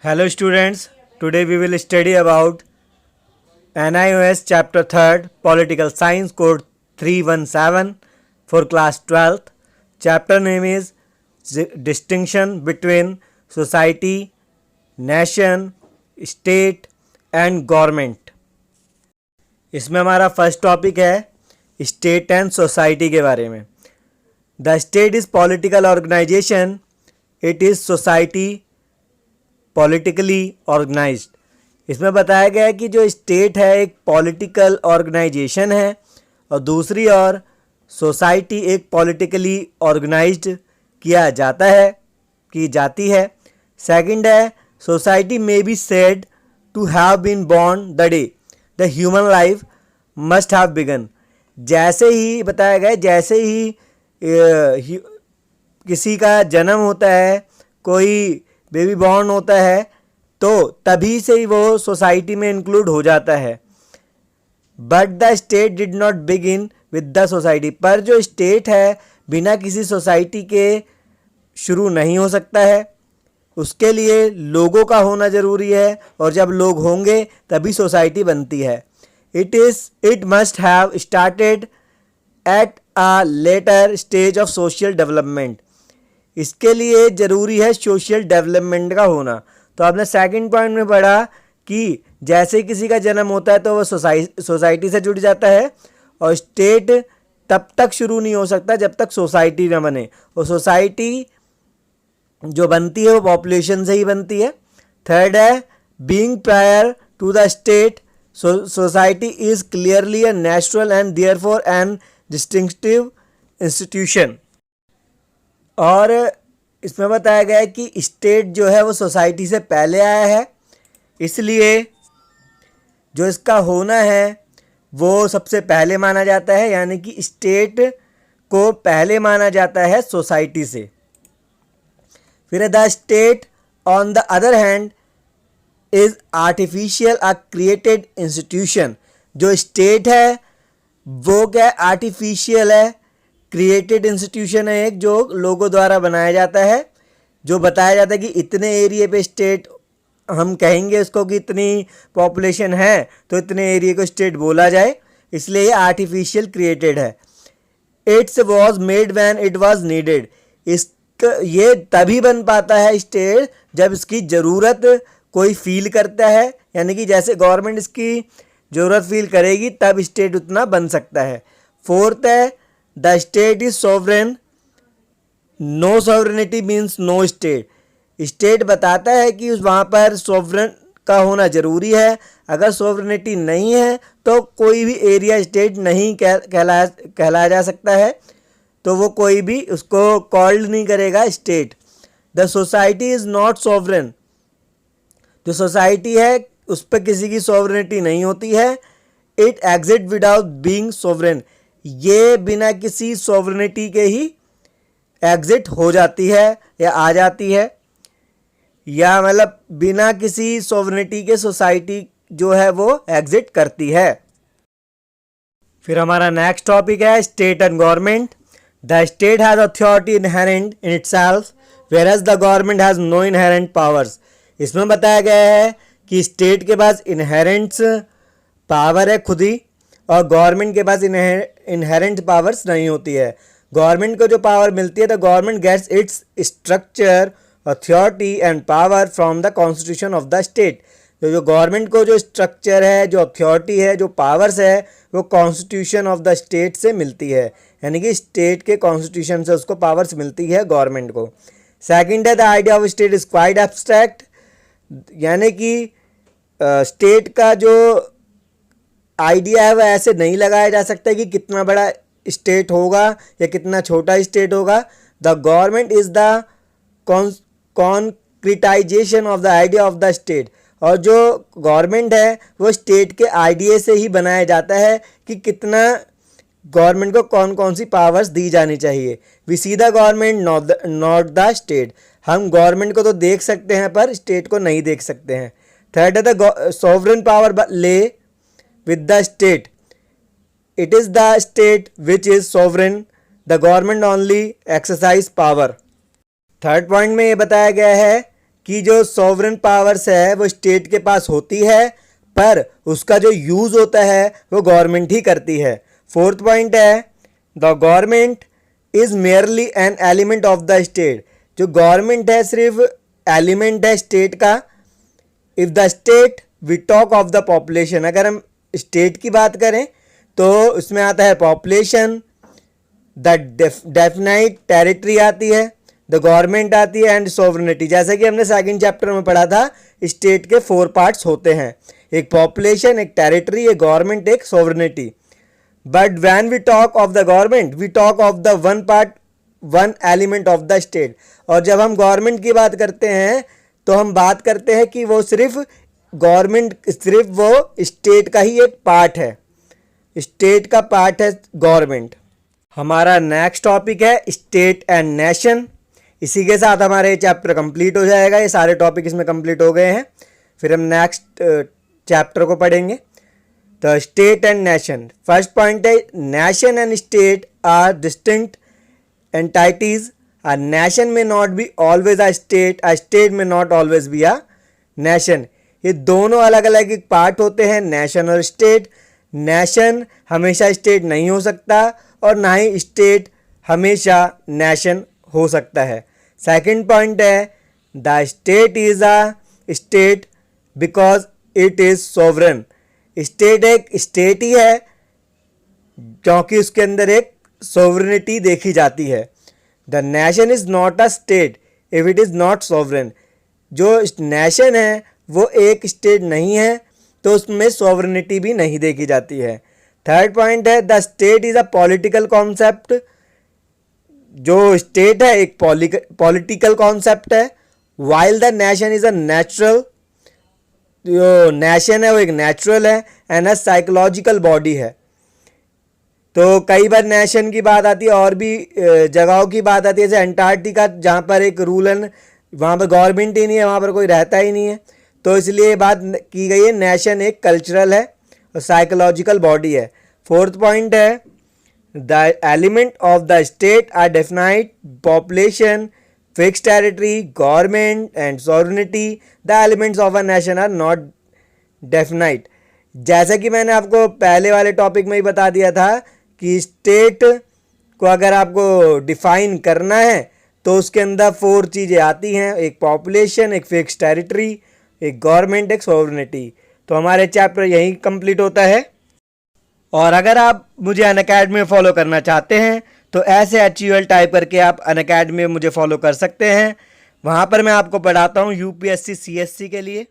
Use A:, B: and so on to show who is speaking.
A: Hello students, today we will study about NIOS chapter 3rd Political Science code 317 for class 12th. Chapter name is Distinction between Society, Nation, State and Government. इसमें हमारा first topic है state and society के बारे में. The state is political organisation. It is society politically organised. इसमें बताया गया है कि जो स्टेट है एक पॉलिटिकल ऑर्गेनाइजेशन है और दूसरी ओर सोसाइटी एक पॉलिटिकली ऑर्गेनाइज्ड किया जाता है की जाती है. सेकंड है सोसाइटी में be said to have been born the day the human life must have begun. जैसे ही बताया गया जैसे ही किसी का जन्म होता है, कोई बेबी बॉर्न होता है, तो तभी से ही वो सोसाइटी में इंक्लूड हो जाता है. But the state did not begin with the society. पर जो स्टेट है बिना किसी सोसाइटी के शुरू नहीं हो सकता है. उसके लिए लोगों का होना ज़रूरी है और जब लोग होंगे तभी सोसाइटी बनती है. It must have started at a later stage of social development. इसके लिए ज़रूरी है सोशल डेवलपमेंट का होना. तो आपने सेकंड पॉइंट में पढ़ा कि जैसे किसी का जन्म होता है तो वो सोसाइटी से जुड़ जाता है और स्टेट तब तक शुरू नहीं हो सकता जब तक सोसाइटी न बने. और सोसाइटी जो बनती है वो पॉपुलेशन से ही बनती है. थर्ड है being prior to the state society is clearly a natural and therefore an distinctive institution. और इसमें बताया गया है कि स्टेट जो है वो सोसाइटी से पहले आया है, इसलिए जो इसका होना है वो सबसे पहले माना जाता है. यानी कि स्टेट को पहले माना जाता है सोसाइटी से. फिर the state on the other hand is artificial a created institution. जो स्टेट है वो क्या आर्टिफिशियल है, क्रिएटेड इंस्टीट्यूशन है एक जो लोगों द्वारा बनाया जाता है. जो बताया जाता है कि इतने एरिया पे स्टेट हम कहेंगे इसको कि इतनी पॉपुलेशन है तो इतने एरिया को स्टेट बोला जाए, इसलिए ये आर्टिफिशियल क्रिएटेड है. It's was made when it was needed. ये तभी बन पाता है स्टेट जब इसकी ज़रूरत कोई फील करता है. यानी कि जैसे गवर्नमेंट इसकी ज़रूरत फील करेगी तब स्टेट उतना बन सकता है. फोर्थ है the state is sovereign. No sovereignty means no state. State बताता है कि उस वहाँ पर सोवरेन का होना ज़रूरी है. अगर सोवरेनिटी नहीं है तो कोई भी एरिया स्टेट नहीं कहलाया जा सकता है, तो वो कोई भी उसको कॉल्ड नहीं करेगा state. The society is not sovereign. जो सोसाइटी है उस पर किसी की सोवरेनिटी नहीं होती है. It exit without being sovereign. ये बिना किसी सोवरेनिटी के ही एग्जिट हो जाती है या आ जाती है, या मतलब बिना किसी सोवरेनिटी के सोसाइटी जो है वो एग्जिट करती है. फिर हमारा नेक्स्ट टॉपिक है state and government. The state has authority inherent in itself whereas the government has no inherent powers. इसमें बताया गया है कि स्टेट के पास इनहेरेंट पावर है खुद ही और गवर्नमेंट के पास इनहेरेंट पावर्स नहीं होती है. गवर्नमेंट को जो पावर मिलती है the government gets its structure authority and power from the constitution of the state. तो जो गवर्नमेंट को जो स्ट्रक्चर है, जो अथॉरिटी है, जो पावर्स है वो कॉन्स्टिट्यूशन ऑफ द स्टेट से मिलती है. यानी कि स्टेट के कॉन्स्टिट्यूशन से उसको पावर्स मिलती है गवर्नमेंट को. सेकंड है the idea of state is quite abstract. यानी कि स्टेट का जो आइडिया है वह ऐसे नहीं लगाया जा सकता कि कितना बड़ा स्टेट होगा या कितना छोटा स्टेट होगा. The government is the concretization of the idea of the state. और जो गवर्नमेंट है वो स्टेट के आइडिया से ही बनाया जाता है कि कितना गवर्नमेंट को कौन कौन सी पावर्स दी जानी चाहिए. We see the government not the state. हम गवर्नमेंट को तो देख सकते हैं पर स्टेट को नहीं देख सकते हैं. थर्ड है द सोवरेन पावर ले with the state. It is the state which is sovereign. The government only exercise power. Third point में ये बताया गया है कि जो सॉवरन पावर्स है वो स्टेट के पास होती है, पर उसका जो यूज़ होता है वो गवर्नमेंट ही करती है। फोर्थ पॉइंट है the government is merely an element of the state. जो गवर्नमेंट है सिर्फ एलिमेंट है स्टेट का। If the state we talk of the population, अगर हम स्टेट की बात करें तो उसमें आता है पॉपुलेशन, द डेफिनाइट टेरिटरी आती है, द गवर्नमेंट आती है एंड सोवरेनिटी। जैसे कि हमने सेकंड चैप्टर में पढ़ा था, स्टेट के 4 पार्ट्स होते हैं, एक पॉपुलेशन, एक टेरिटरी, एक गवर्नमेंट, एक sovereignty. But when we talk of the government we talk of the one element of the state. और जब हम गवर्नमेंट की बात करते हैं तो हम बात करते हैं कि वो सिर्फ वो स्टेट का ही एक पार्ट है, स्टेट का पार्ट है गवर्नमेंट। हमारा नेक्स्ट टॉपिक है स्टेट एंड नेशन। इसी के साथ हमारे चैप्टर कंप्लीट हो जाएगा, ये सारे टॉपिक इसमें कंप्लीट हो गए हैं। फिर हम नेक्स्ट चैप्टर को पढ़ेंगे। तो state and nation, first point है nation and state are distinct entities. A nation may not be always a state may not always be a nation। ये दोनों अलग अलग एक पार्ट होते हैं, नेशन और स्टेट। नेशन हमेशा स्टेट नहीं हो सकता और ना ही स्टेट हमेशा नेशन हो सकता है। सेकंड पॉइंट है the state is a state because it is sovereign. State एक स्टेट ही है क्योंकि उसके अंदर एक सोवरेनिटी देखी जाती है। The nation is not a state if it is not sovereign. जो नेशन है वो एक स्टेट नहीं है तो उसमें सोवरेनिटी भी नहीं देखी जाती है। थर्ड पॉइंट है the state is a political concept. जो स्टेट है एक पॉलिटिकल कॉन्सेप्ट है, while the nation is a natural. जो नेशन है वो एक नेचुरल है एंड अ साइकोलॉजिकल बॉडी है। तो कई बार नेशन की बात आती है और भी जगहों की बात आती है, जैसे अंटार्कटिका जहाँ पर एक रूल है, वहाँ पर गवर्नमेंट ही नहीं है, वहाँ पर कोई रहता ही नहीं है, तो इसलिए ये बात की गई है नेशन एक कल्चरल है और साइकोलॉजिकल बॉडी है। फोर्थ पॉइंट है the element of the state are definite population, fix territory, government and sovereignty. The elements of a nation are not definite. जैसा कि मैंने आपको पहले वाले टॉपिक में ही बता दिया था कि स्टेट को अगर आपको डिफाइन करना है तो उसके अंदर 4 चीज़ें आती हैं, एक पॉपुलेशन, एक फिक्स टेरिटरी, एक गवर्नमेंट, एक सोवरेनिटी। तो हमारे चैप्टर यहीं कंप्लीट होता है। और अगर आप मुझे अनअकैडमी में फॉलो करना चाहते हैं तो ऐसे HUL टाइप करके आप अनअकैडमी में मुझे फॉलो कर सकते हैं। वहाँ पर मैं आपको पढ़ाता हूँ UPSC CSC के लिए।